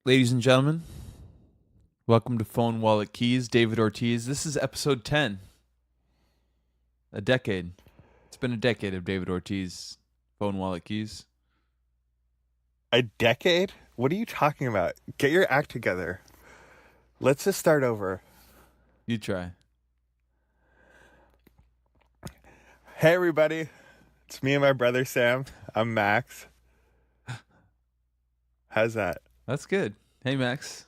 Ladies and gentlemen, welcome to Phone Wallet Keys. David Ortiz. This is episode 10. A decade. It's been a decade of David Ortiz Phone Wallet Keys. A decade? What are you talking about? Get your act together. Let's just start over. You try. Hey, everybody. It's me and my brother, Sam. I'm Max. How's that? That's good. Hey, Max.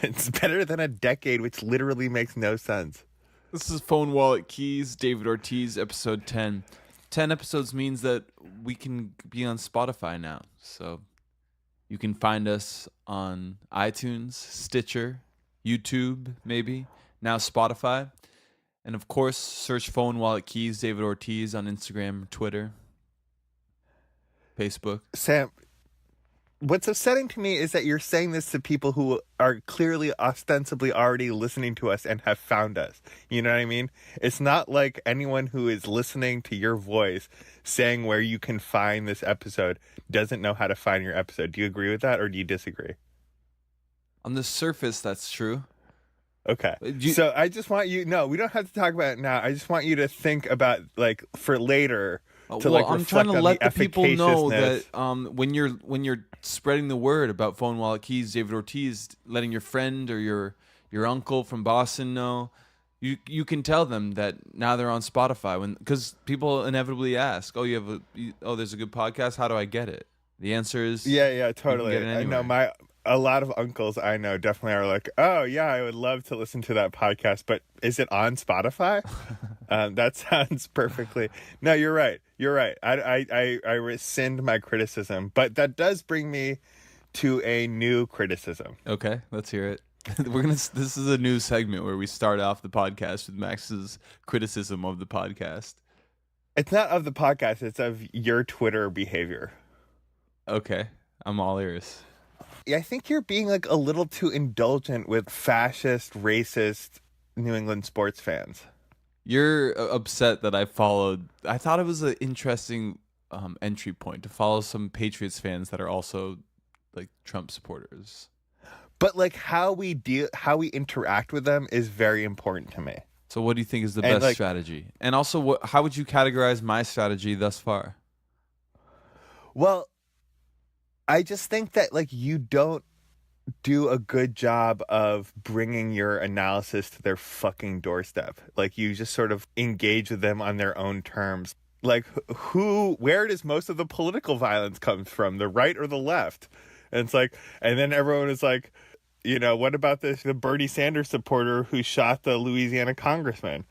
It's better than a decade, which literally makes no sense. This is Phone Wallet Keys, David Ortiz, episode 10. 10 episodes means that we can be on Spotify now. So you can find us on iTunes, Stitcher, YouTube, maybe. Now Spotify. And of course, search Phone Wallet Keys, David Ortiz on Instagram, Twitter, Facebook. Sam, what's upsetting to me is that you're saying this to people who are clearly ostensibly already listening to us and have found us. You know what I mean? It's not like anyone who is listening to your voice saying where you can find this episode doesn't know how to find your episode. Do you agree with that or do you disagree? On the surface, that's true. Okay. So I just want you, no, we don't have to talk about it now. I just want you to think about, like, for later. I'm trying to let the people know that when you're spreading the word about Phone Wallet Keys, David Ortiz, letting your friend or your uncle from Boston know, you can tell them that now they're on Spotify because people inevitably ask, there's a good podcast. How do I get it? The answer is yeah, totally. I know a lot of uncles I know definitely are like, oh yeah, I would love to listen to that podcast, but is it on Spotify? That sounds perfectly. No, you're right. I rescind my criticism, but that does bring me to a new criticism. Okay, let's hear it. This is a new segment where we start off the podcast with Max's criticism of the podcast. It's not of the podcast, it's of your Twitter behavior. Okay, I'm all ears. I think you're being like a little too indulgent with fascist, racist New England sports fans. You're upset that I followed. I thought it was an interesting entry point to follow some Patriots fans that are also like Trump supporters. But like how we interact with them is very important to me. So what do you think is the best strategy? And also, how would you categorize my strategy thus far? Well, I just think that like you don't do a good job of bringing your analysis to their fucking doorstep. Like you just sort of engage with them on their own terms. Like where does most of the political violence come from? The right or the left? And it's like, and then everyone is like, you know, what about the Bernie Sanders supporter who shot the Louisiana congressman?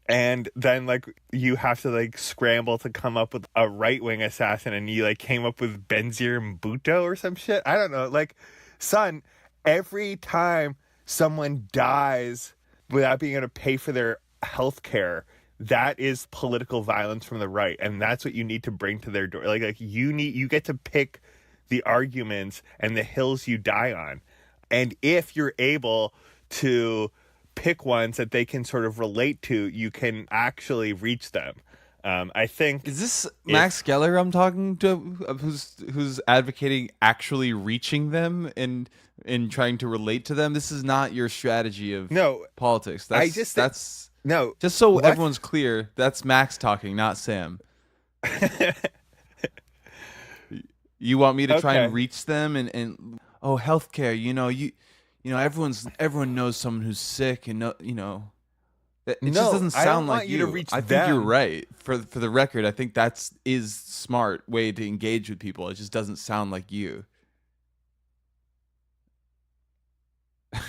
And then, like, you have to, like, scramble to come up with a right-wing assassin, and you, like, came up with Benazir Bhutto or some shit. I don't know. Like, son, every time someone dies without being able to pay for their health care, that is political violence from the right, and that's what you need to bring to their door. Like you get to pick the arguments and the hills you die on. And if you're able to pick ones that they can sort of relate to, you can actually reach them. I think is this Max Geller I'm talking to, who's advocating actually reaching them and trying to relate to them. This is not your strategy of politics. Just so everyone's clear, that's Max talking, not Sam. You want me to try and reach them and healthcare, everyone knows someone who's sick and it just doesn't sound like you. I think you're right. For the record, I think is smart way to engage with people. It just doesn't sound like you.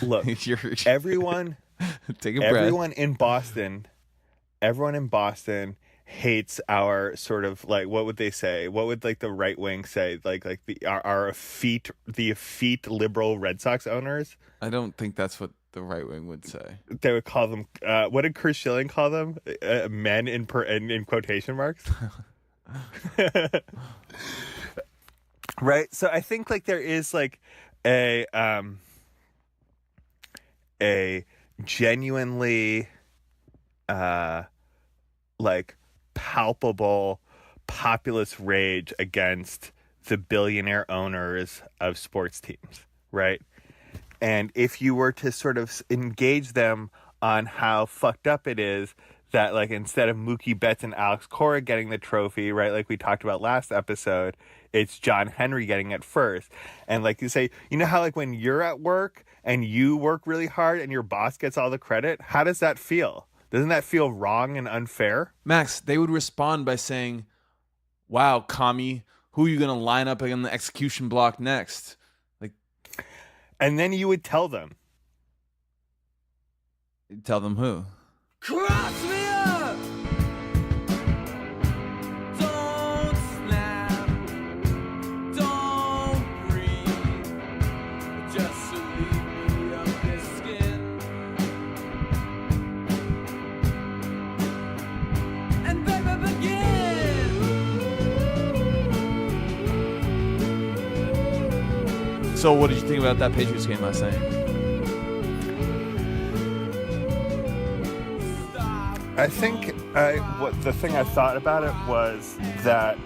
Look, everyone take a breath. Everyone in Boston hates our sort of like, what would they say? What would like the right wing say? Like our effete liberal Red Sox owners? I don't think that's what the right wing would say. They would call them. What did Chris Schilling call them? Men in quotation marks. Right. So I think like there is like a genuinely like palpable populist rage against the billionaire owners of sports teams. right? And if you were to sort of engage them on how fucked up it is that, like, instead of Mookie Betts and Alex Cora getting the trophy, right, like we talked about last episode, it's John Henry getting it first. And like you say, you know how like when you're at work and you work really hard and your boss gets all the credit, how does that feel? Doesn't that feel wrong and unfair? Max, they would respond by saying, wow, commie, who are you going to line up on the execution block next? Like, and then you would tell them. Tell them who? Cross me up! Don't snap, don't breathe, just leave me up this skin. And baby begin. So what did you think about that Patriots game last night? I think the thing I thought about it was that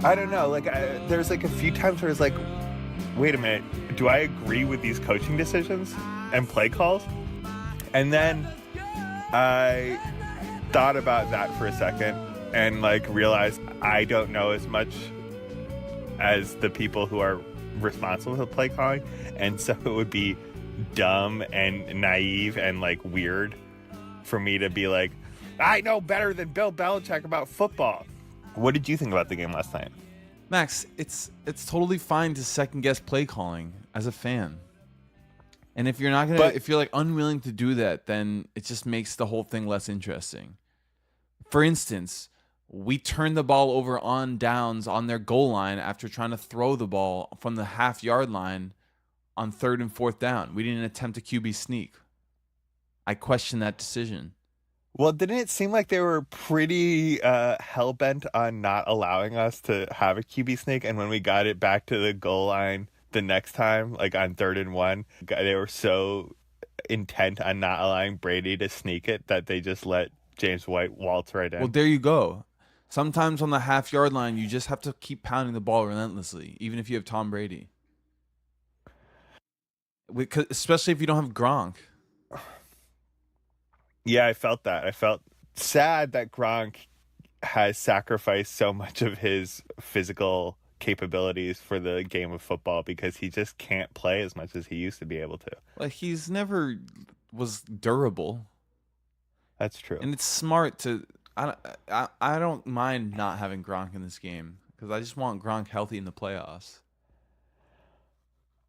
I don't know, like there's like a few times where it's like, wait a minute, do I agree with these coaching decisions and play calls? And then I thought about that for a second and like realized I don't know as much as the people who are responsible for play calling, and so it would be dumb and naive and like weird for me to be like, I know better than Bill Belichick about football. What did you think about the game last night? Max, it's totally fine to second guess play calling as a fan. And if you're not gonna, if you're like unwilling to do that, then it just makes the whole thing less interesting. For instance, we turned the ball over on downs on their goal line after trying to throw the ball from the half-yard line on 3rd and 4th down. We didn't attempt a QB sneak. I question that decision. Well, didn't it seem like they were pretty hell-bent on not allowing us to have a QB sneak? And when we got it back to the goal line the next time, like on 3rd and 1, they were so intent on not allowing Brady to sneak it that they just let James White waltz right in. Well, there you go. Sometimes on the half-yard line, you just have to keep pounding the ball relentlessly, even if you have Tom Brady. Especially if you don't have Gronk. Yeah, I felt that. I felt sad that Gronk has sacrificed so much of his physical capabilities for the game of football because he just can't play as much as he used to be able to. Like, he's never was durable. That's true. And it's smart to... I don't mind not having Gronk in this game because I just want Gronk healthy in the playoffs.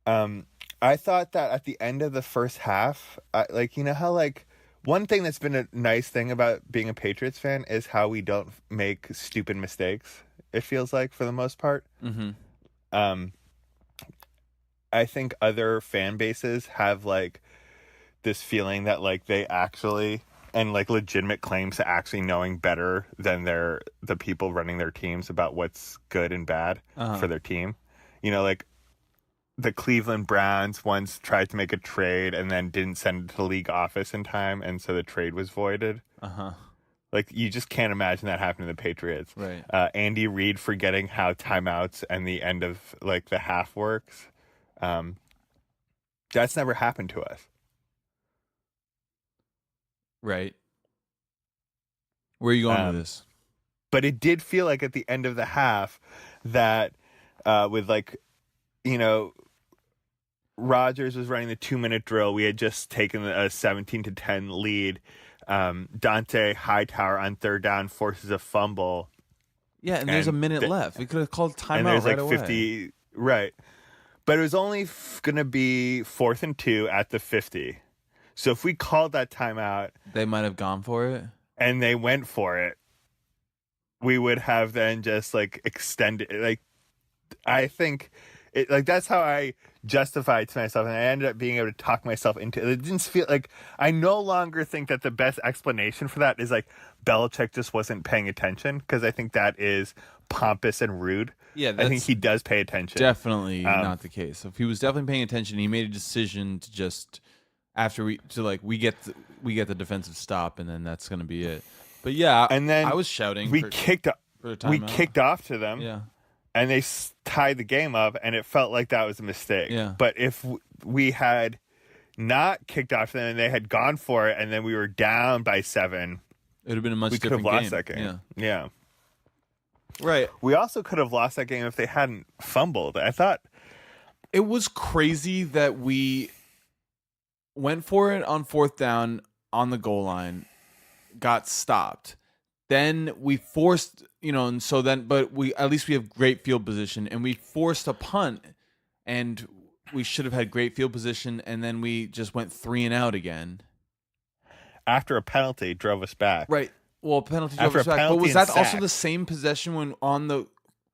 I thought that at the end of the first half, like, you know how, like, one thing that's been a nice thing about being a Patriots fan is how we don't make stupid mistakes, it feels like, for the most part. Mm-hmm. I think other fan bases have, like, this feeling that, like, they actually... and like legitimate claims to actually knowing better than the people running their teams about what's good and bad for their team. You know, like the Cleveland Browns once tried to make a trade and then didn't send it to league office in time, and so the trade was voided. Like, you just can't imagine that happening to the Patriots. Right. Andy Reid forgetting how timeouts and the end of like the half works. That's never happened to us. Right. Where are you going with this? But it did feel like at the end of the half that with, like, you know, Rodgers was running the 2-minute drill. We had just taken a 17-10 lead. Dante Hightower on 3rd down forces a fumble. Yeah, and there's a minute left. We could have called timeout and there's right like away. 50, right. But it was only going to be 4th and 2 at the 50. So if we called that timeout... they might have gone for it. And they went for it. We would have then just, like, extended... Like, I think... it, like, that's how I justified to myself. And I ended up being able to talk myself into it. It didn't feel like... I no longer think that the best explanation for that is, like, Belichick just wasn't paying attention. Because I think that is pompous and rude. Yeah, I think he does pay attention. Definitely not the case. If he was definitely paying attention, he made a decision to just... after we get the defensive stop, and then that's going to be it. But yeah, and then I was shouting. We kicked off to them. Yeah, and they tied the game up, and it felt like that was a mistake. Yeah. But if we had not kicked off them and they had gone for it, and then we were down by 7, It would have been a much we could have different lost that game. Yeah. Right. We also could have lost that game if they hadn't fumbled. I thought It was crazy that we went for it on 4th down on the goal line, got stopped. Then we forced, and so then, but at least we have great field position, and we forced a punt, and we should have had great field position, and then we just went 3 and out again. after a penalty drove us back. Right. Well, penalty drove After us a back. But penalty was and that also sack. the same possession when on the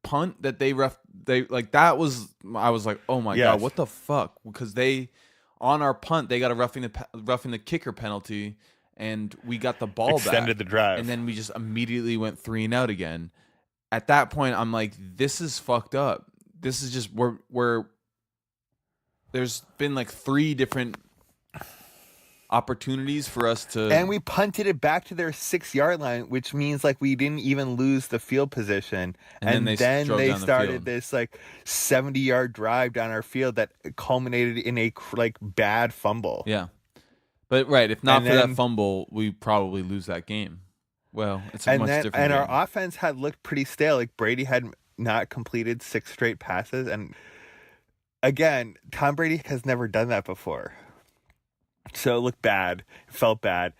punt that they like that was? I was like, oh my Yes. god, what the fuck? Because they on our punt they got a roughing the kicker penalty, and we got the ball Extended back, the drive. and then we just immediately went 3 and out again. At that point, I'm like, this is fucked up. This is just we're there's been like 3 different opportunities for us to, And we punted it back to their 6-yard line, which means like we didn't even lose the field position. And then they drove down the started field. this like 70-yard drive down our field that culminated in a like bad fumble. yeah. But right, if not And for then- that fumble, we probably lose that game. Well, it's a And much then different and game. our offense had looked pretty stale. Like Brady had not completed 6 straight passes, and again, Tom Brady has never done that before. So it looked bad. It felt bad.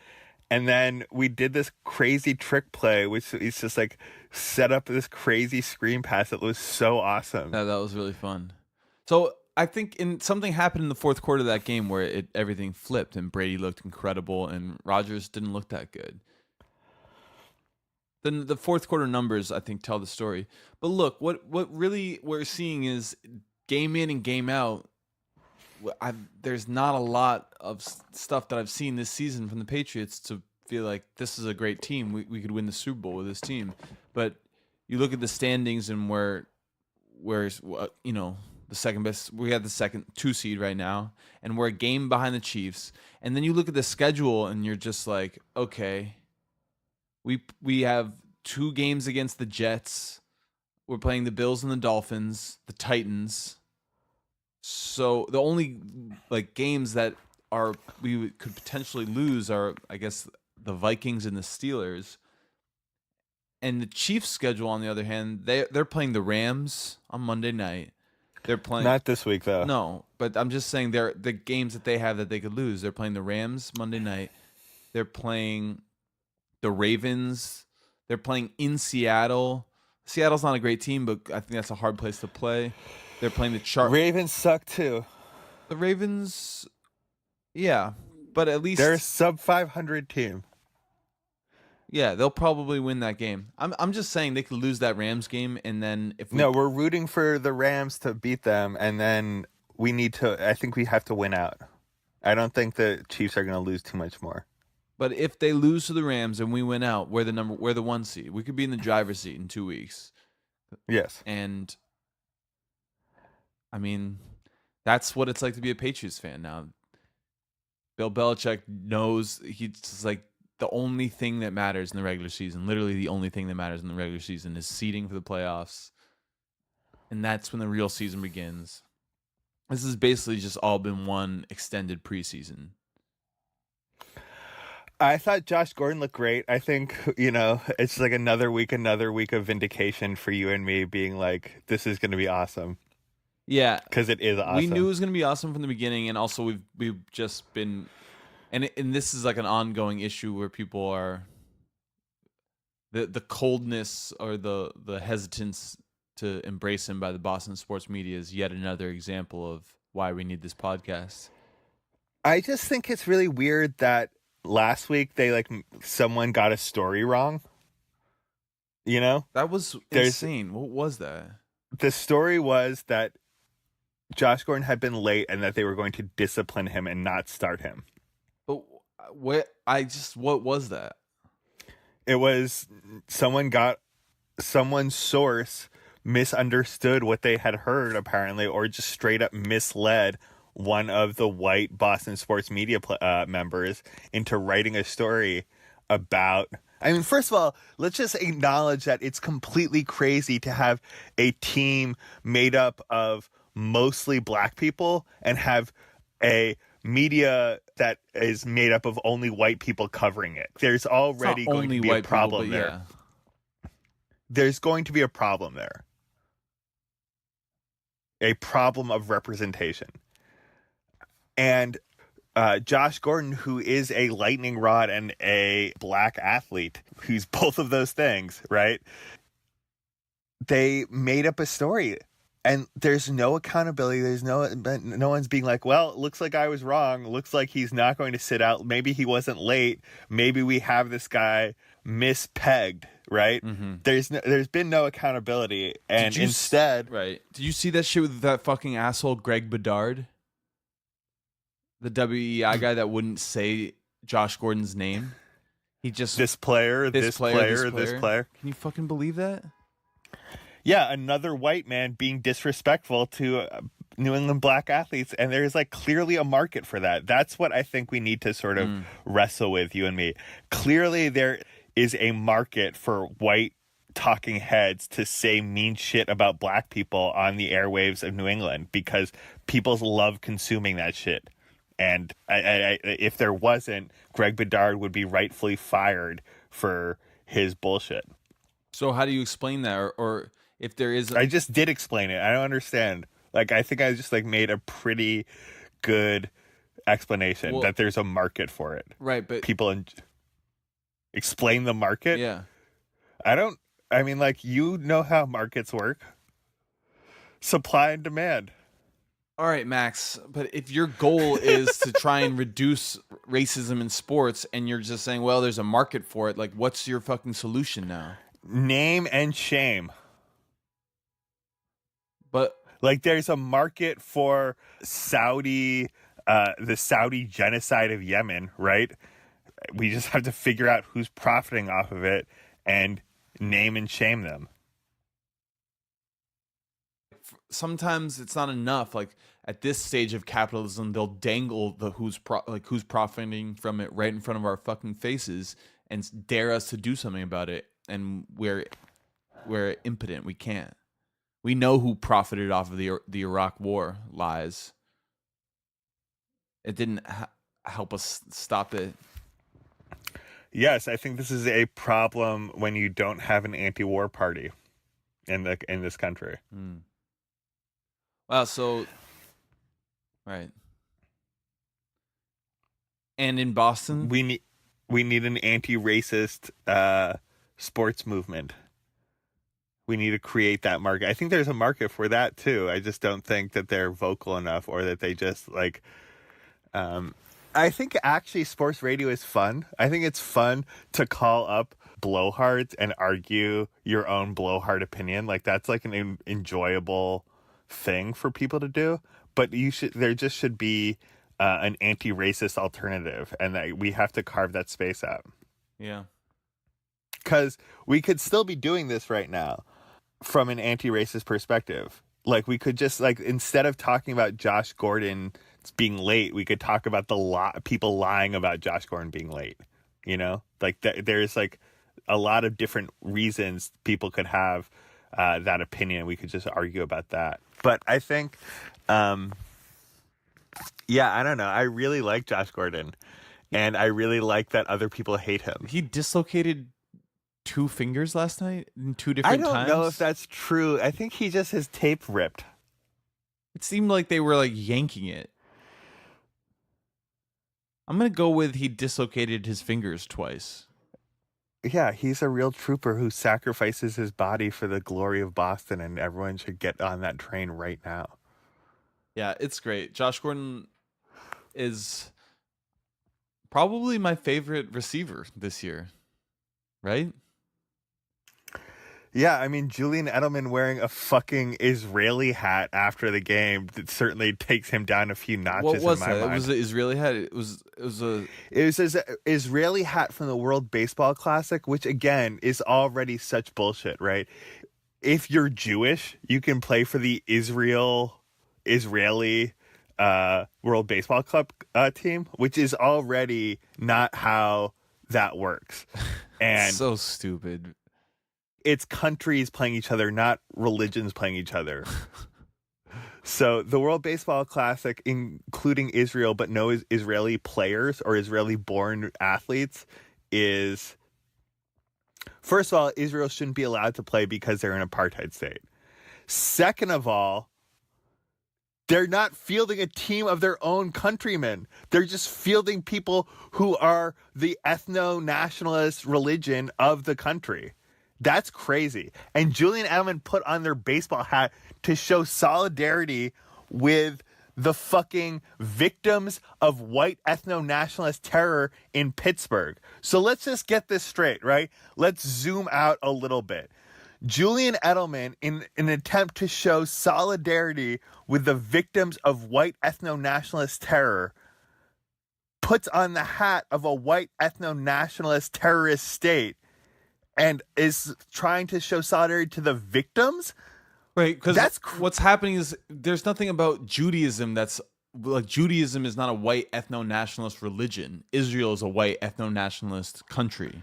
And then we did this crazy trick play, which is just like set up this crazy screen pass that was so awesome. that was really fun. So I think something happened in the fourth quarter of that game where everything flipped and Brady looked incredible and Rodgers didn't look that good. Then the fourth quarter numbers, I think, tell the story. But look, what really we're seeing is game in and game out. There's not a lot of stuff that I've seen this season from the Patriots to feel like this is a great team. We could win the Super Bowl with this team. But you look at the standings and where's the second best. We have the second 2 seed right now, and we're a game behind the Chiefs. And then you look at the schedule, and you're just like, okay, we have 2 games against the Jets. We're playing the Bills and the Dolphins, the Titans. So the only games that we could potentially lose are, I guess, the Vikings and the Steelers. And the Chiefs' schedule, on the other hand, they're playing the Rams on Monday night. They're playing Not this week though. No, but I'm just saying they're the games that they have that they could lose. They're playing the Rams Monday night. They're playing the Ravens. They're playing in Seattle's not a great team, but I think that's a hard place to play. They're playing the Chargers. Ravens suck too. The Ravens, yeah, but at least They're a sub 500 team. yeah, they'll probably win that game. I'm just saying they could lose that Rams game, and then if we, No, we're rooting for the Rams to beat them, and then I think we have to win out. I don't think the Chiefs are going to lose too much more. but if they lose to the Rams and we win out, we're the 1 seed. We could be in the driver's seat in 2 weeks, Yes. and I mean, that's what it's like to be a Patriots fan now. Bill Belichick knows he's just like the only thing that matters in the regular season, literally the only thing that matters in the regular season is seeding for the playoffs. And that's when the real season begins. This has basically just all been one extended preseason. I thought Josh Gordon looked great. I think, it's like another week of vindication for you and me being like, this is going to be awesome. Yeah. Because it is awesome. We knew it was going to be awesome from the beginning, and also we've just been, and this is like an ongoing issue where people are the coldness or the hesitance to embrace him by the Boston sports media is yet another example of why we need this podcast. I just think it's really weird that last week someone got a story wrong. That was insane. What was that? The story was that Josh Gordon had been late and that they were going to discipline him and not start him. But what was that? It was someone's source misunderstood what they had heard apparently, or just straight up misled one of the white Boston sports media members into writing a story about I mean, first of all, let's just acknowledge that it's completely crazy to have a team made up of mostly black people and have a media that is made up of only white people covering it. There's already going to be a problem there. Yeah. There's going to be a problem there. A problem of representation. And Josh Gordon, who is a lightning rod and a black athlete, who's both of those things, right? They made up a story, and there's no accountability. There's no one's being like, well, it looks like I was wrong. Looks like he's not going to sit out. Maybe he wasn't late. Maybe we have this guy mispegged, right? Mm-hmm. There's been no accountability, and instead, right? Did you see that shit with that fucking asshole Greg Bedard? The WEI guy that wouldn't say Josh Gordon's name. He just this player. Can you fucking believe that? Yeah, another white man being disrespectful to New England black athletes, and there's like clearly a market for that. That's what I think we need to sort of wrestle with, you and me. Clearly there is a market for white talking heads to say mean shit about black people on the airwaves of New England because people love consuming that shit. And if there wasn't, Greg Bedard would be rightfully fired for his bullshit. So how do you explain that? Or if there is... I just did explain it. I don't understand. Like, I think I just like made a pretty good explanation that there's a market for it. Right, but... People explain the market? Yeah. I mean, like, you know how markets work. Supply and demand. All right, Max, but if your goal is to try and reduce racism in sports and you're just saying, well, there's a market for it, like, what's your fucking solution now? Name and shame. But like, there's a market for the Saudi genocide of Yemen, right? We just have to figure out who's profiting off of it and name and shame them. Sometimes it's not enough. Like, at this stage of capitalism, they'll dangle the who's profiting from it right in front of our fucking faces and dare us to do something about it. And we're impotent. We can't. We know who profited off of the Iraq War. Lies. It didn't help us stop it. Yes, I think this is a problem when you don't have an anti-war party in this country. Wow, so right. And in Boston, we need an anti-racist sports movement. We need to create that market. I think there's a market for that too. I just don't think that they're vocal enough, or that they just like. I think actually sports radio is fun. I think it's fun to call up blowhards and argue your own blowhard opinion. Like, that's like an enjoyable thing for people to do. But there just should be an anti-racist alternative, and that we have to carve that space out. Yeah. Because we could still be doing this right now from an anti-racist perspective. Like, we could just, like, instead of talking about Josh Gordon being late, we could talk about people lying about Josh Gordon being late. You know, like there's like a lot of different reasons people could have that opinion. We could just argue about that. But I think, I don't know. I really like Josh Gordon, and I really like that other people hate him. He dislocated 2 fingers last night in 2 different times. I don't know if that's true. I think his tape ripped. It seemed like they were like yanking it. I'm going to go with he dislocated his fingers twice. Yeah, he's a real trooper who sacrifices his body for the glory of Boston, and everyone should get on that train right now. Yeah, it's great. Josh Gordon is probably my favorite receiver this year, right? Yeah, I mean, Julian Edelman wearing a fucking Israeli hat after the game, it certainly takes him down a few notches in my mind. It was an Israeli hat. It was his Israeli hat from the World Baseball Classic, which again is already such bullshit, right? If you're Jewish, you can play for the Israeli World Baseball Club team, which is already not how that works. And So stupid. it's countries playing each other, not religions playing each other. So the World Baseball Classic, including Israel, but no Israeli players or Israeli-born athletes, is, first of all, Israel shouldn't be allowed to play because they're an apartheid state. Second of all, they're not fielding a team of their own countrymen. They're just fielding people who are the ethno-nationalist religion of the country. That's crazy. And Julian Edelman put on their baseball hat to show solidarity with the fucking victims of white ethno-nationalist terror in Pittsburgh. So let's just get this straight, right? Let's zoom out a little bit. Julian Edelman, in an attempt to show solidarity with the victims of white ethno-nationalist terror, puts on the hat of a white ethno-nationalist terrorist state and is trying to show solidarity to the victims? Right, because That's what's happening is there's nothing about Judaism that's like, Judaism is not a white ethno-nationalist religion. Israel is a white ethno-nationalist country.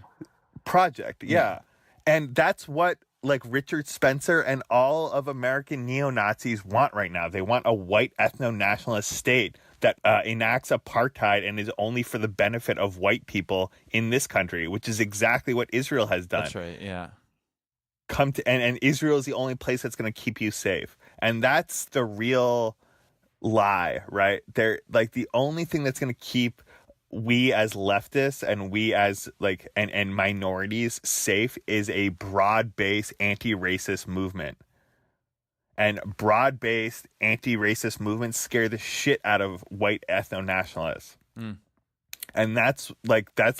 Project, yeah. And that's what like Richard Spencer and all of American neo-Nazis want right now. They want a white ethno-nationalist state that enacts apartheid and is only for the benefit of white people in this country, which is exactly what Israel has done. That's right, yeah. And Israel is the only place that's going to keep you safe. And that's the real lie, right? They're like, the only thing that's going to keep we as leftists and we as like and minorities safe is a broad-based anti-racist movement. And broad-based anti-racist movements scare the shit out of white ethno-nationalists. And that's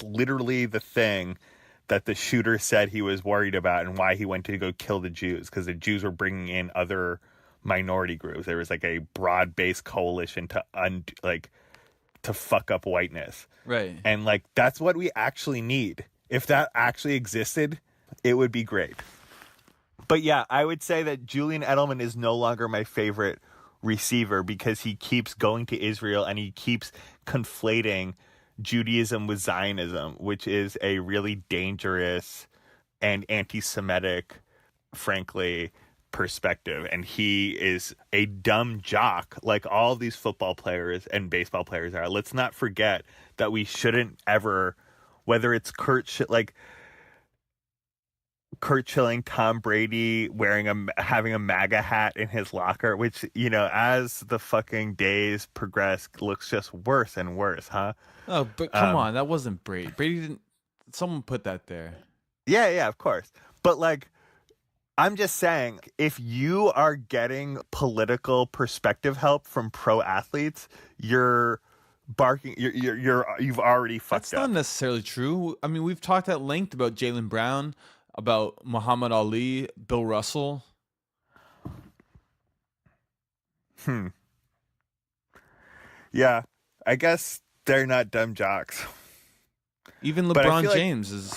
literally the thing that the shooter said he was worried about and why he went to go kill the Jews, because the Jews were bringing in other minority groups. There was like a broad-based coalition to fuck up whiteness. Right. And like, that's what we actually need. If that actually existed, it would be great. But yeah, I would say that Julian Edelman is no longer my favorite receiver because he keeps going to Israel and he keeps conflating Judaism with Zionism, which is a really dangerous and anti-Semitic, frankly, perspective. And he is a dumb jock like all these football players and baseball players are. Let's not forget that we shouldn't ever, whether it's Kurt Schilling, Tom Brady having a MAGA hat in his locker, which, you know, as the fucking days progress, looks just worse and worse, huh? Oh, but come on, that wasn't Brady. Brady didn't. Someone put that there. Yeah, of course. But like, I'm just saying, if you are getting political perspective help from pro athletes, you're barking. You've already fucked That's up. not necessarily true. I mean, we've talked at length about Jaylen Brown, about Muhammad Ali, Bill Russell. Yeah, I guess they're not dumb jocks. Even But I LeBron feel like- James is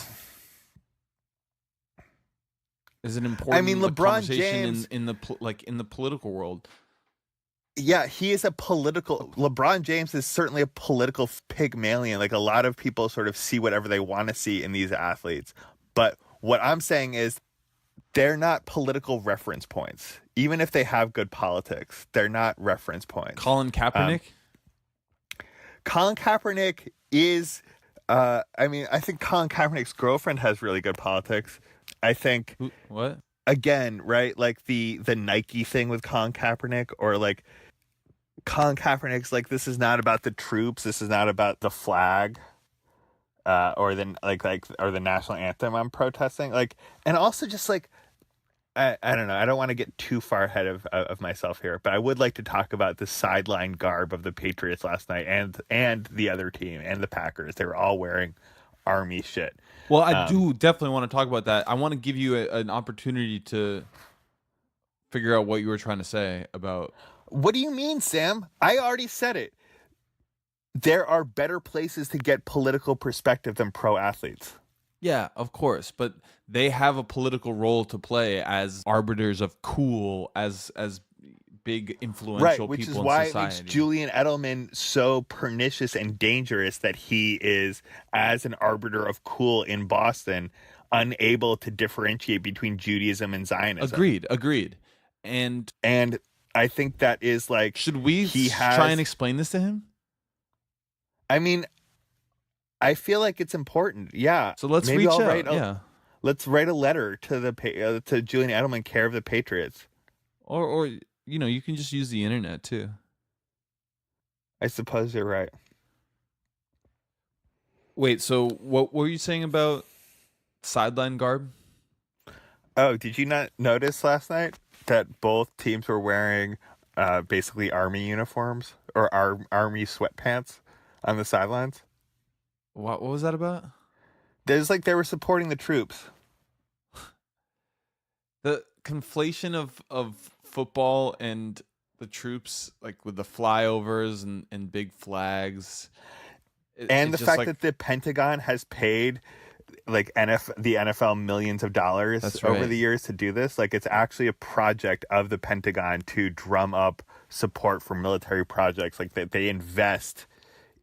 an important LeBron conversation James- in the political world. Yeah, he is LeBron James is certainly a political Pygmalion. Like, a lot of people sort of see whatever they want to see in these athletes. But what I'm saying is they're not political reference points. Even if they have good politics, they're not reference points. Colin Kaepernick? Colin Kaepernick is, I think Colin Kaepernick's girlfriend has really good politics. I think, What? again, right, like the Nike thing with Colin Kaepernick, or like Colin Kaepernick's like, this is not about the troops, this is not about the flag, or the national anthem I'm protesting, like, and also just like, I don't know, I don't want to get too far ahead of myself here, but I would like to talk about the sideline garb of the Patriots last night and the other team and the Packers. They were all wearing army shit. Well, I do definitely want to talk about that. I want to give you an opportunity to figure out what you were trying to say about. What do you mean, Sam? I already said it. There are better places to get political perspective than pro athletes. Yeah, of course, but they have a political role to play as arbiters of cool, as big influential Right, which is people in why society. it makes Julian Edelman so pernicious and dangerous that he is, as an arbiter of cool in Boston, unable to differentiate between Judaism and Zionism. Agreed. And I think that is like, should we he try has, and explain this to him? I mean, I feel like it's important. Yeah. So let's Maybe reach I'll out. write let's write a letter to to Julian Edelman, care of the Patriots. Or you can just use the internet too. I suppose you're right. Wait, so what were you saying about sideline garb? Oh, did you not notice last night that both teams were wearing basically army uniforms or army sweatpants on the sidelines? What was that about? There's like they were supporting the troops. The conflation of football and the troops, like with the flyovers and big flags. And the fact that the Pentagon has paid like the NFL millions of dollars over the years to do this. Like, it's actually a project of the Pentagon to drum up support for military projects. Like, they invest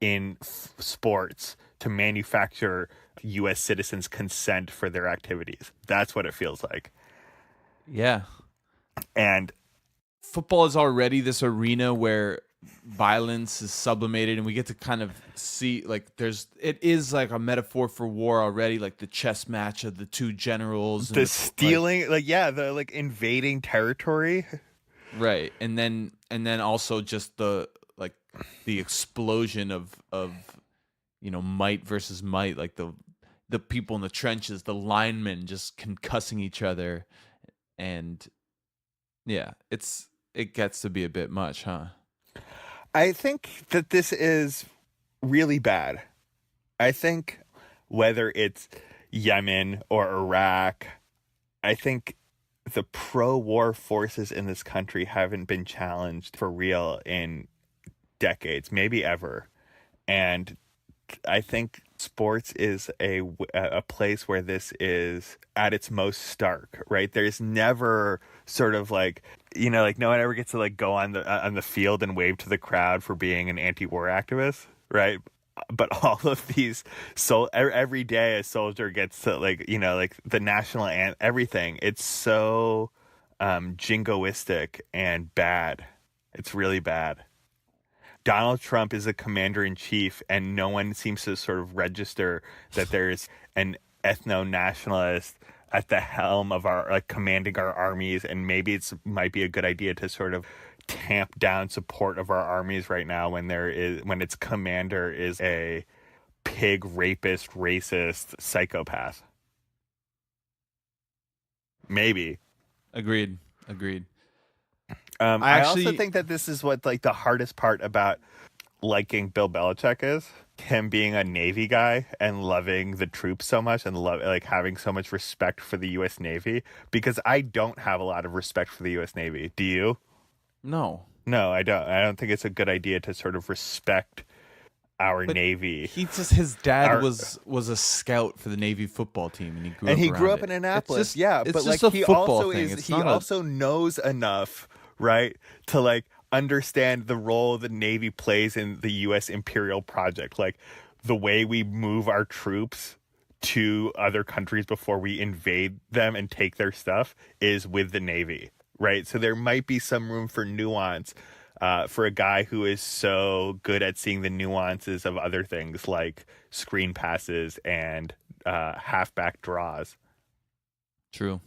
in sports to manufacture U.S. citizens' consent for their activities. That's what it feels like. Yeah. And football is already this arena where violence is sublimated, and we get to kind of see, like, it is like a metaphor for war already, like the chess match of the two generals, the stealing, the invading territory, right? And then also just the explosion of might versus might, like the people in the trenches, the linemen just concussing each other, and yeah, it gets to be a bit much, huh? I think that this is really bad. I think whether it's Yemen or Iraq, I think the pro-war forces in this country haven't been challenged for real in decades, maybe ever. And I think sports is a place where this is at its most stark, right? There's never sort of like, no one ever gets to like go on the field and wave to the crowd for being an anti-war activist, right? But all of these, every day a soldier gets to like the national anthem, everything. It's so jingoistic and bad. It's really bad. Donald Trump is a commander-in-chief, and no one seems to sort of register that there's an ethno-nationalist at the helm of our commanding our armies, and maybe might be a good idea to sort of tamp down support of our armies right now when its commander is a pig rapist, racist psychopath. Maybe. Agreed. I also think that this is what the hardest part about liking Bill Belichick is. Him being a Navy guy and loving the troops so much and having so much respect for the U.S. Navy, because I don't have a lot of respect for the U.S. Navy. Do you? No, I don't. I don't think it's a good idea to sort of respect our Navy. His dad was a scout for the Navy football team, and he grew up in Annapolis. But he also knows enough, right, to understand the role the Navy plays in the U.S. imperial project, like the way we move our troops to other countries before we invade them and take their stuff is with the Navy, right? So there might be some room for nuance for a guy who is so good at seeing the nuances of other things like screen passes and halfback draws. True.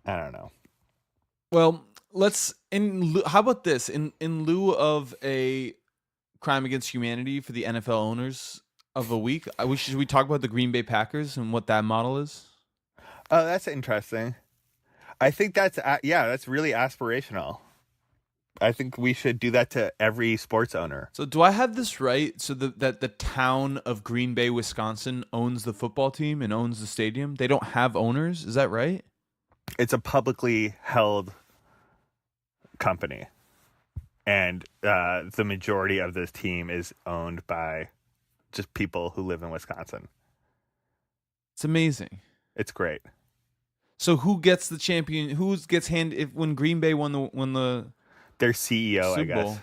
I don't know. Well, how about this? In lieu of a crime against humanity for the NFL owners of a week, should we talk about the Green Bay Packers and what that model is? Oh, that's interesting. I think that's really aspirational. I think we should do that to every sports owner. So do I have this right? So that the town of Green Bay, Wisconsin owns the football team and owns the stadium? They don't have owners? Is that right? It's a publicly held company. And the majority of this team is owned by just people who live in Wisconsin. It's amazing. It's great. So who gets the champion? Who gets when Green Bay won the Their CEO, I Super guess. Bowl?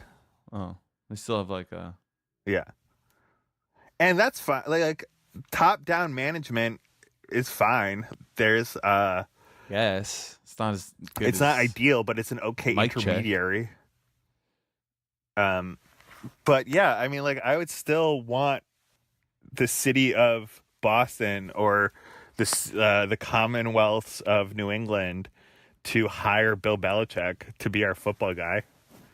Oh, they still have like a Yeah. And that's fine. Like top-down management is fine. There's yes. It's not as good. it's not ideal, but it's an okay Mic check. intermediary. But yeah, I mean, like I would still want the city of Boston or the Commonwealths of New England to hire Bill Belichick to be our football guy.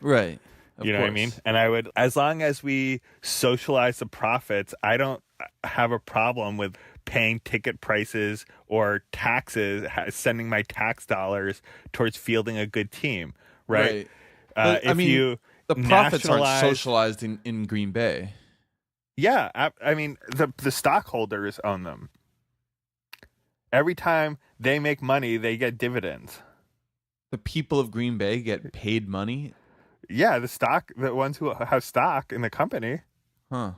Right. You know what I mean? And I would, as long as we socialize the profits, I don't have a problem with paying ticket prices or taxes, sending my tax dollars towards fielding a good team, right? But, If you the profits aren't nationalize- socialized in Green Bay. Yeah, I mean, the stockholders own them. Every time they make money, they get dividends. The people of Green Bay get paid money? Yeah, the ones who have stock in the company. Huh.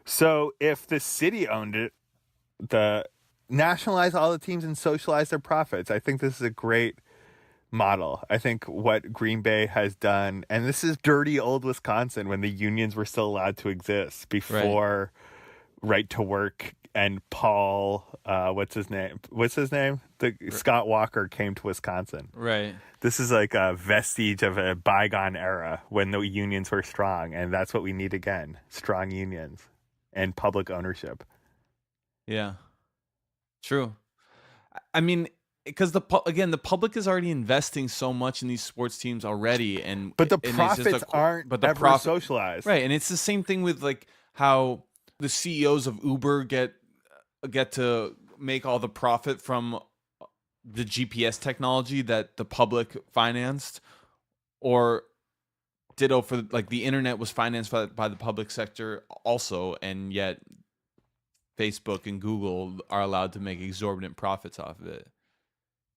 So if the city owned it, nationalize all the teams and socialize their profits. I think this is a great model. I think what Green Bay has done, and this is dirty old Wisconsin when the unions were still allowed to exist before right to work and Paul, what's his name? Scott Walker came to Wisconsin. Right. This is like a vestige of a bygone era when the unions were strong, and that's what we need again: strong unions and public ownership. Yeah. True. I mean, because the public is already investing so much in these sports teams already, but the and profits aren't ever socialized, right? And it's the same thing with like how the CEOs of Uber get to make all the profit from the GPS technology that the public financed, or ditto for like the internet was financed by the public sector also, and yet Facebook and Google are allowed to make exorbitant profits off of it.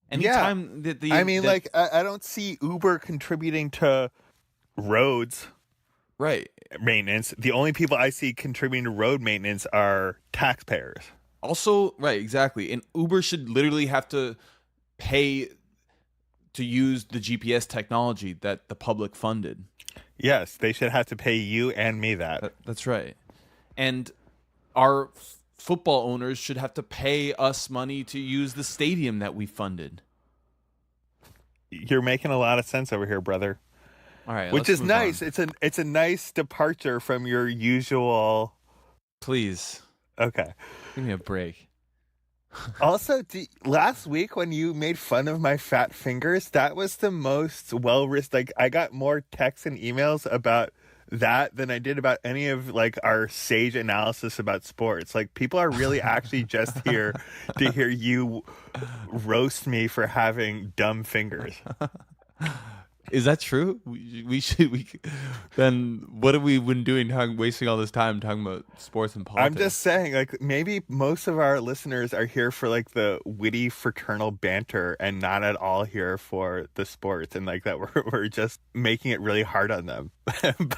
Anytime I don't see Uber contributing to roads maintenance. The only people I see contributing to road maintenance are taxpayers. Also, right, exactly. And Uber should literally have to pay to use the GPS technology that the public funded. Yes, they should have to pay you and me that. That's right. And our football owners should have to pay us money to use the stadium that we funded. You're making a lot of sense over here, brother. All right, which is nice. It's a nice departure from your usual. Please. Okay. Give me a break. Also, last week when you made fun of my fat fingers, that was the most well-written. Like, I got more texts and emails about that than I did about any of like our sage analysis about sports. Like, people are really actually just here to hear you roast me for having dumb fingers. Is that true? Then what have we been doing, wasting all this time talking about sports and politics? I'm just saying, like, maybe most of our listeners are here for like the witty fraternal banter and not at all here for the sports, and like that we're just making it really hard on them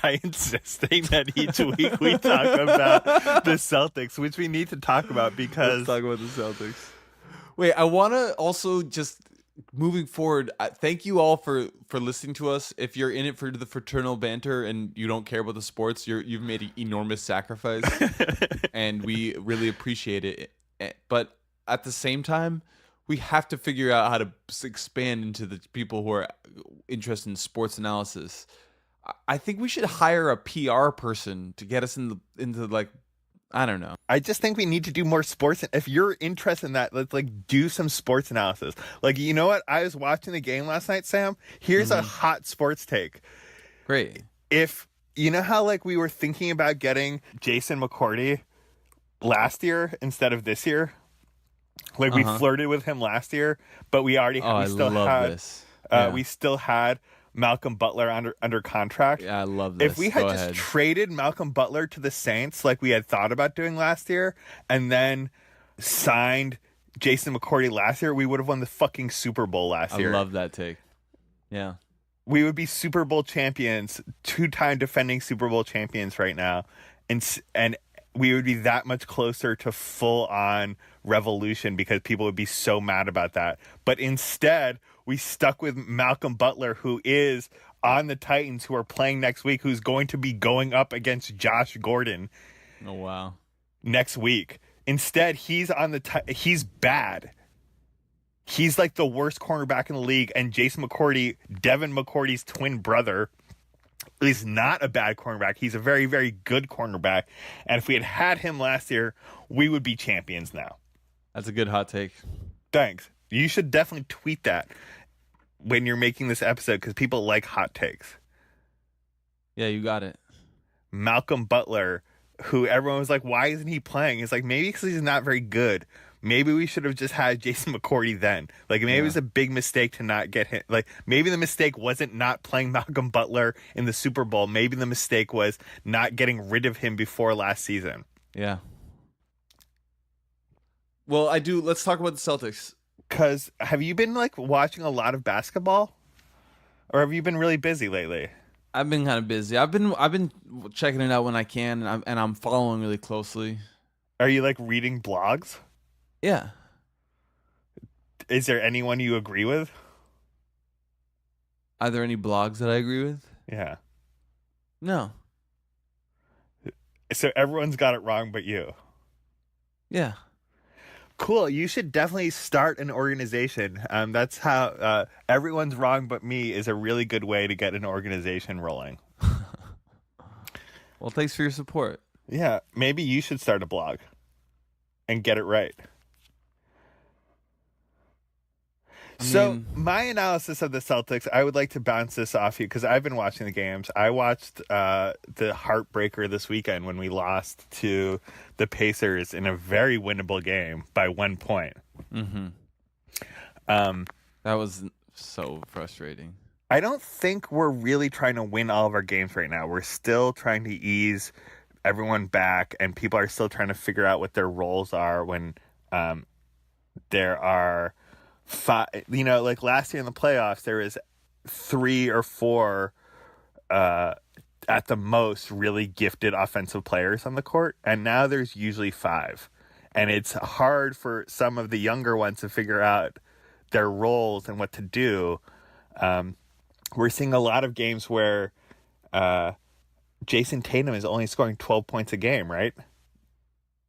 by insisting that each week we talk about the Celtics, which we need to talk about because let's talk about the Celtics. Wait, I want to also just. Moving forward, thank you all for listening to us. If you're in it for the fraternal banter and you don't care about the sports, you've made an enormous sacrifice, and we really appreciate it. But at the same time, we have to figure out how to expand into the people who are interested in sports analysis. I think we should hire a PR person to get us into like, I don't know. I just think we need to do more sports. If you're interested in that, let's like do some sports analysis. Like, you know what? I was watching the game last night, Sam. Here's a hot sports take. Great. If you know how like we were thinking about getting Jason McCourty last year instead of this year, like we flirted with him last year, but we already we still had Malcolm Butler under contract. Yeah, I love this. If we had traded Malcolm Butler to the Saints like we had thought about doing last year and then signed Jason McCourty last year, we would have won the fucking Super Bowl last year. I love that take. Yeah. We would be Super Bowl champions, 2-time defending Super Bowl champions right now. And we would be that much closer to full-on revolution because people would be so mad about that. But instead, we stuck with Malcolm Butler, who is on the Titans, who are playing next week, who's going to be going up against Josh Gordon. Oh, wow. Next week. Instead, he's on he's bad. He's like the worst cornerback in the league, and Jason McCourty, Devin McCourty's twin brother, is not a bad cornerback. He's a very, very good cornerback. And if we had him last year, we would be champions now. That's a good hot take. Thanks. You should definitely tweet that when you're making this episode because people like hot takes. Yeah, you got it. Malcolm Butler, who everyone was like, why isn't he playing? It's like, maybe because he's not very good. Maybe we should have just had Jason McCourty then. Like, maybe it was a big mistake to not get him. Like, maybe the mistake wasn't not playing Malcolm Butler in the Super Bowl. Maybe the mistake was not getting rid of him before last season. Yeah. Well, let's talk about the Celtics. Because have you been, like, watching a lot of basketball? Or have you been really busy lately? I've been kind of busy. I've been checking it out when I can, and I'm following really closely. Are you, like, reading blogs? Yeah. Is there anyone you agree with? Are there any blogs that I agree with? Yeah. No. So everyone's got it wrong but you. Yeah. Cool. You should definitely start an organization. That's how everyone's wrong but me is a really good way to get an organization rolling. Well, thanks for your support. Yeah. Maybe you should start a blog and get it right. So my analysis of the Celtics, I would like to bounce this off you because I've been watching the games. I watched the heartbreaker this weekend when we lost to the Pacers in a very winnable game by 1 point. Mm-hmm. That was so frustrating. I don't think we're really trying to win all of our games right now. We're still trying to ease everyone back, and people are still trying to figure out what their roles are when there are... like last year in the playoffs, there was 3 or 4 at the most really gifted offensive players on the court, and now there's usually 5, and it's hard for some of the younger ones to figure out their roles and what to do. We're seeing a lot of games where Jason Tatum is only scoring 12 points a game, right?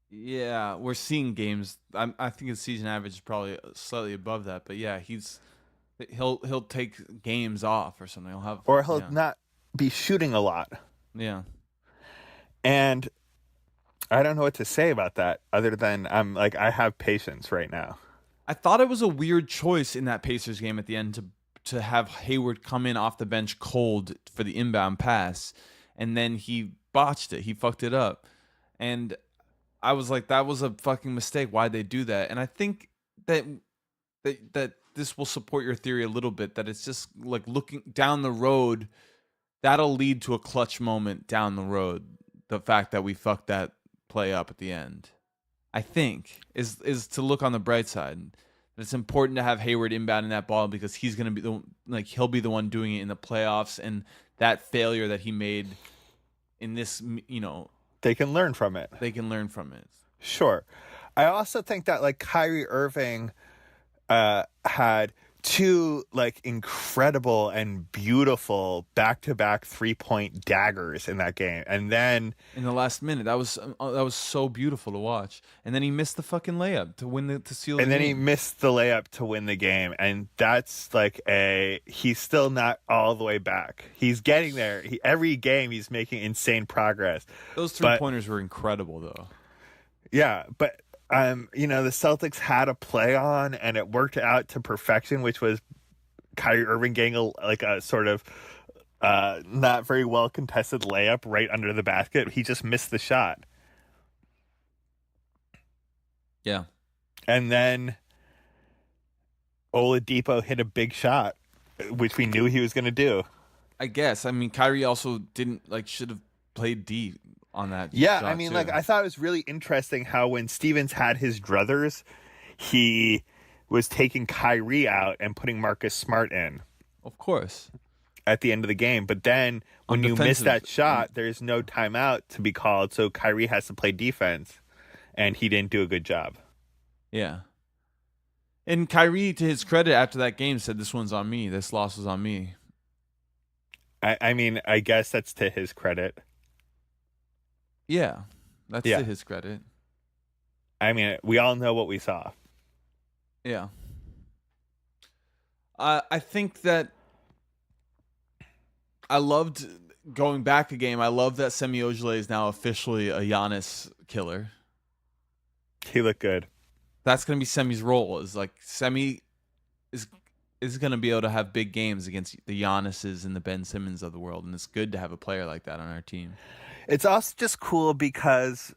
Yeah, we're seeing games. I think his season average is probably slightly above that, but yeah, he'll take games off or something. He'll not be shooting a lot. Yeah, and I don't know what to say about that other than I have patience right now. I thought it was a weird choice in that Pacers game at the end to have Hayward come in off the bench cold for the inbound pass, and then he botched it. He fucked it up, and I was like, that was a fucking mistake. Why'd they do that? And I think that this will support your theory a little bit, that it's just like looking down the road, that'll lead to a clutch moment down the road. The fact that we fucked that play up at the end, I think, is to look on the bright side. It's important to have Hayward inbounding that ball because he's going to be he'll be the one doing it in the playoffs, and that failure that he made in this, they can learn from it. Sure. I also think that Kyrie Irving had 2 incredible and beautiful back-to-back 3-point daggers in that game, and then in the last minute, that was so beautiful to watch. And then he missed the fucking layup to seal. And then he missed the layup to win the game, and that's he's still not all the way back. He's getting there. Every game he's making insane progress. Those 3-pointers were incredible, though. Yeah, but the Celtics had a play on, and it worked out to perfection, which was Kyrie Irving getting a sort of not very well contested layup right under the basket. He just missed the shot. Yeah. And then Oladipo hit a big shot, which we knew he was going to do. I guess. I mean, Kyrie also didn't should have played deep on that. Yeah, shot I mean, too. I thought it was really interesting how when Stevens had his druthers, he was taking Kyrie out and putting Marcus Smart in. Of course. At the end of the game. But then when you miss that shot, there's no timeout to be called, so Kyrie has to play defense, and he didn't do a good job. Yeah. And Kyrie, to his credit, after that game, said, "This one's on me. This loss was on me." I mean, I guess that's to his credit. Yeah, that's Yeah. to his credit. I mean, we all know what we saw. Yeah. I think that I loved going back a game. I love that Semi Ojeleye is now officially a Giannis killer. He looked good. That's gonna be Semi's role. Is like Semi is gonna be able to have big games against the Giannis's and the Ben Simmons of the world, and it's good to have a player like that on our team. It's also just cool because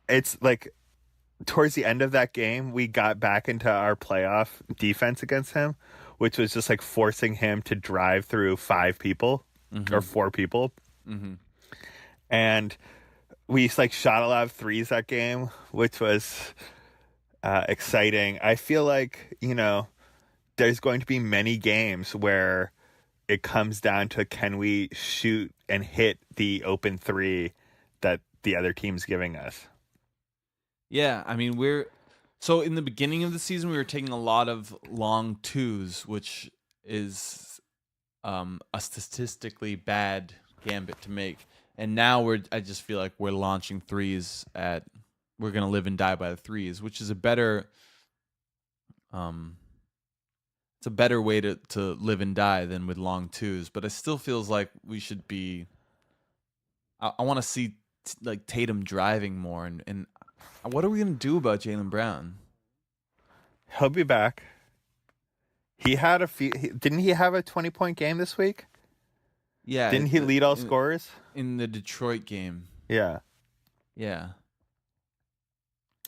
it's like towards the end of that game, we got back into our playoff defense against him, which was just like forcing him to drive through 5 people or 4 people. Mm-hmm. And we like shot a lot of threes that game, which was exciting. I feel like, there's going to be many games where it comes down to can we shoot and hit the open 3 that the other team's giving us. Yeah, I mean, so in the beginning of the season, we were taking a lot of long 2s, which is a statistically bad gambit to make. And now I just feel like we're launching 3s we're going to live and die by the 3s, which is a better, it's a better way to live and die than with long 2s. But it still feels like we should be, I want to see like Tatum driving more. And what are we going to do about Jaylen Brown? He'll be back. He had didn't he have a 20-point game this week? Yeah. Didn't he lead all scorers? In the Detroit game. Yeah. Yeah.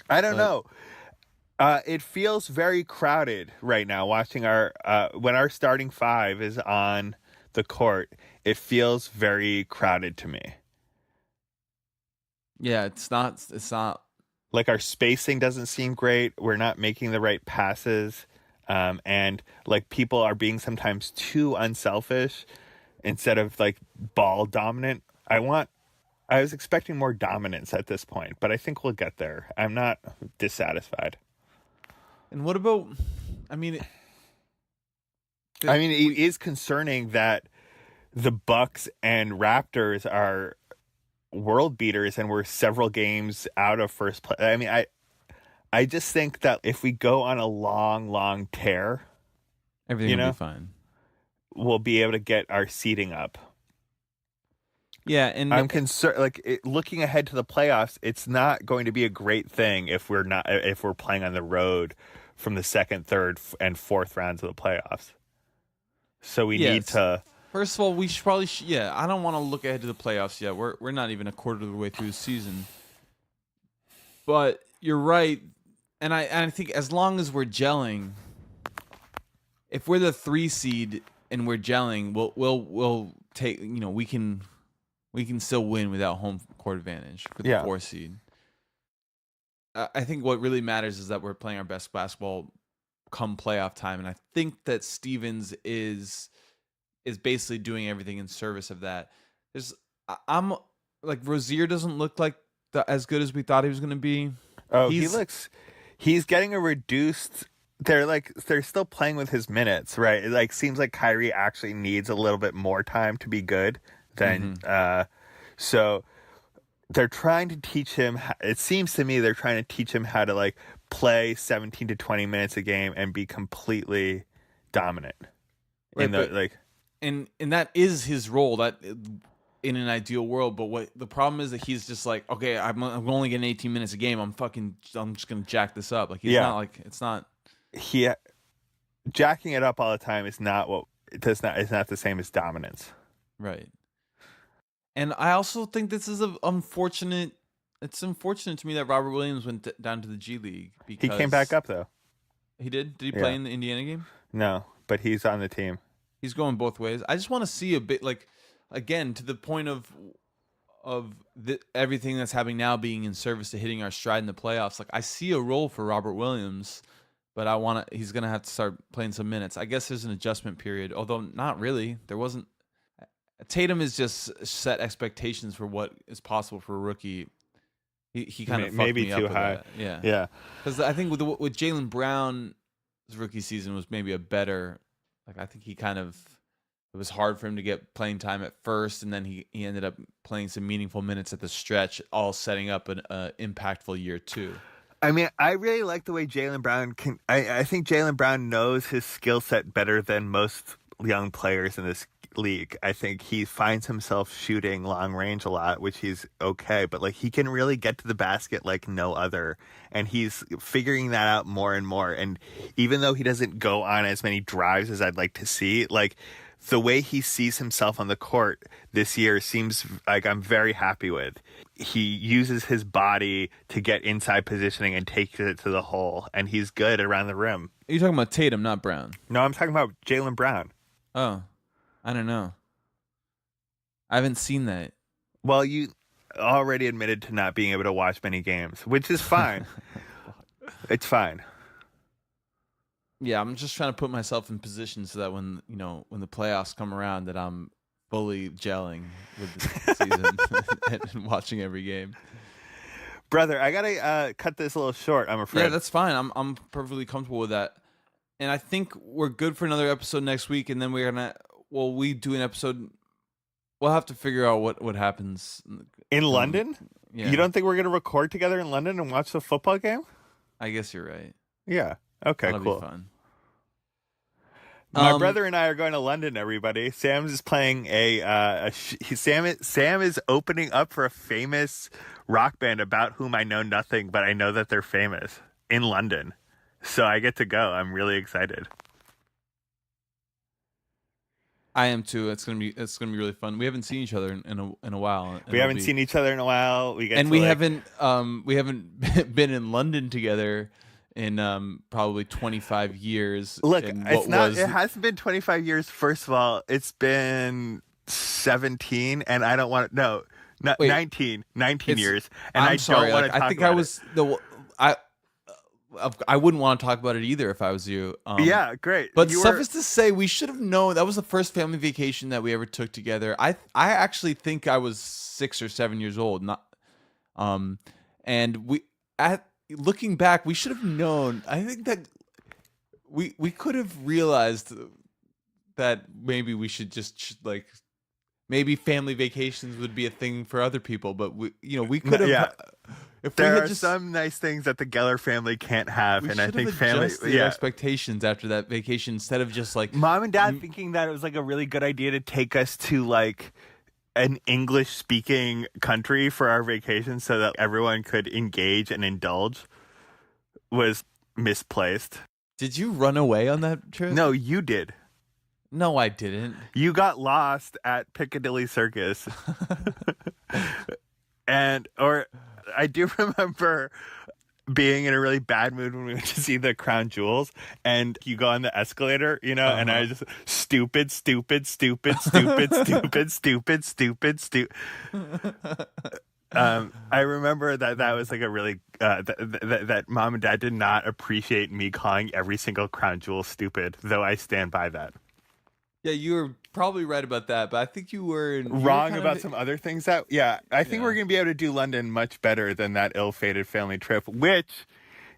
I don't know. It feels very crowded right now watching when our starting 5 is on the court. It feels very crowded to me. Yeah, it's not like our spacing doesn't seem great. We're not making the right passes. And like people are being sometimes too unselfish instead of like ball dominant. I was expecting more dominance at this point, but I think we'll get there. I'm not dissatisfied. And what about, it is concerning that the Bucks and Raptors are world beaters and we're several games out of first place. I mean, I just think that if we go on a long tear, everything will be fine. We'll be able to get our seeding up. Yeah, and I'm concerned. Looking ahead to the playoffs, it's not going to be a great thing if we're playing on the road from the second, third, and fourth rounds of the playoffs. So we need to. First of all, we should probably. I don't want to look ahead to the playoffs yet. We're not even a quarter of the way through the season. But you're right, and I think as long as we're gelling, if we're the 3 seed and we're gelling, we'll take. We can still win without home court advantage for the 4 seed. I think what really matters is that we're playing our best basketball come playoff time, and I think that Stevens is basically doing everything in service of that. I'm like Rozier doesn't look like as good as we thought he was going to be. Oh, he's getting a reduced. They're still playing with his minutes, right? It seems like Kyrie actually needs a little bit more time to be good than so they're trying to teach him. It seems to me they're trying to teach him how to play 17 to 20 minutes a game and be completely dominant. Right, and that is his role. That in an ideal world, but what the problem is that he's just like, okay, I'm only getting 18 minutes a game. I'm just gonna jack this up. He's not it's not. Jacking it up all the time is not it's not the same as dominance. Right. And I also think this is unfortunate. It's unfortunate to me that Robert Williams went down to the G League because he came back up though. He did. Did he play in the Indiana game? No, but he's on the team. He's going both ways. I just want to see a bit again to the point of everything that's happening now being in service to hitting our stride in the playoffs. I see a role for Robert Williams, but he's gonna have to start playing some minutes. I guess there's an adjustment period, although not really. There wasn't. Tatum has just set expectations for what is possible for a rookie. He kind of fucked maybe me too up with high. that. Yeah. Yeah. Because I think with Jaylen Brown's rookie season was maybe a better. Like I think he kind of. It was hard for him to get playing time at first, and then he ended up playing some meaningful minutes at the stretch, all setting up an impactful year 2. I mean, I really like the way Jaylen Brown can. I think Jaylen Brown knows his skill set better than most young players in this league. I think he finds himself shooting long range a lot, which he's okay, but like he can really get to the basket like no other, and he's figuring that out more and more. And even though he doesn't go on as many drives as I'd like to see, like the way he sees himself on the court this year seems like I'm very happy with. He uses his body to get inside positioning and takes it to the hole, and he's good around the rim. You're talking about Tatum, not Brown. No, I'm talking about Jaylen Brown. Oh, I don't know. I haven't seen that. Well, you already admitted to not being able to watch many games, which is fine. It's fine. Yeah, I'm just trying to put myself in position so that when the playoffs come around, that I'm fully gelling with the season and watching every game. Brother, I gotta cut this a little short, I'm afraid. Yeah, that's fine. I'm perfectly comfortable with that. And I think we're good for another episode next week, and then we do an episode. We'll have to figure out what happens in London. Yeah. You don't think we're gonna record together in London and watch the football game? I guess you're right. Yeah. Okay. That'll cool. be fun. My brother and I are going to London. Everybody, Sam is playing Sam is opening up for a famous rock band about whom I know nothing, but I know that they're famous in London. So I get to go. I'm really excited. I am too. It's gonna be really fun. We haven't seen each other in a while. We haven't seen each other in a while. We haven't been in London together in probably 25 years. Look, it hasn't been 25 years. First of all, it's been 17, and I don't want to. No, 19 years, and I don't want to talk about it. I think I was I wouldn't want to talk about it either if I was you. Yeah, great. But suffice to say, we should have known. That was the first family vacation that we ever took together. I actually think I was 6 or 7 years old. And looking back, we should have known. I think that we could have realized that maybe we should just maybe family vacations would be a thing for other people, but we could have. Yeah. There are some nice things that the Geller family can't have, and I think family expectations after that vacation instead of just like mom and dad thinking that it was like a really good idea to take us to like an English-speaking country for our vacation so that everyone could engage and indulge was misplaced. Did you run away on that trip? No, you did. No, I didn't. You got lost at Piccadilly Circus. I do remember being in a really bad mood when we went to see the Crown Jewels, and you go on the escalator, and I just stupid. I remember that was like a really that mom and dad did not appreciate me calling every single Crown Jewel stupid, though I stand by that. Yeah, you were probably right about that, but I think you were wrong about some other things. I think we're going to be able to do London much better than that ill-fated family trip, which,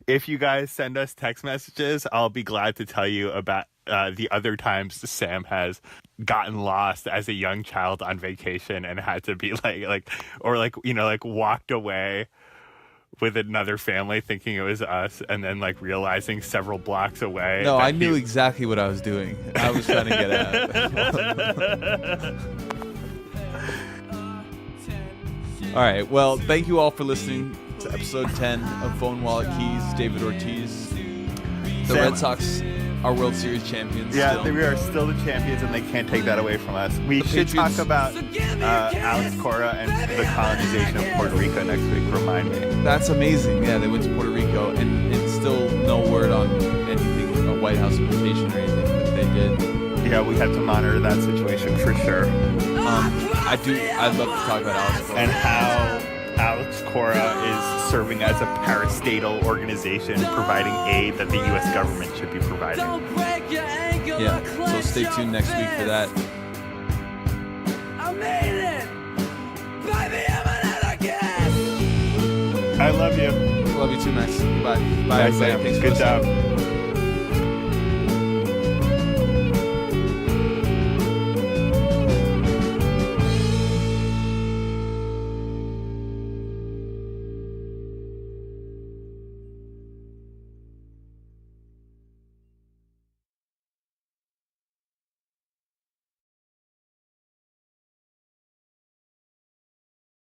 if you guys send us text messages, I'll be glad to tell you about the other times Sam has gotten lost as a young child on vacation and had to be walked away with another family thinking it was us, and then realizing several blocks away. No, I knew exactly what I was doing. I was trying to get out. All right. Well, thank you all for listening to episode 10 of Phone Wallet Keys. David Ortiz. The Red Sox are World Series champions. Yeah, we are still the champions, and they can't take that away from us. We should talk about Alex Cora and the colonization of Puerto Rico next week. Remind me. That's amazing. Yeah, they went to Puerto Rico, and still no word on anything, a White House invitation or anything that they did. Yeah, we have to monitor that situation for sure. I'd love to talk about Alex Cora. And how Alex Cora is serving as a parastatal organization providing aid that the U.S. government should be providing. Yeah, so stay tuned next week for that. I made it! Baby, I'm an anarchist! love you too, Max. Bye. Bye, Nice, everybody. Sam. Thanks for Good listening. job.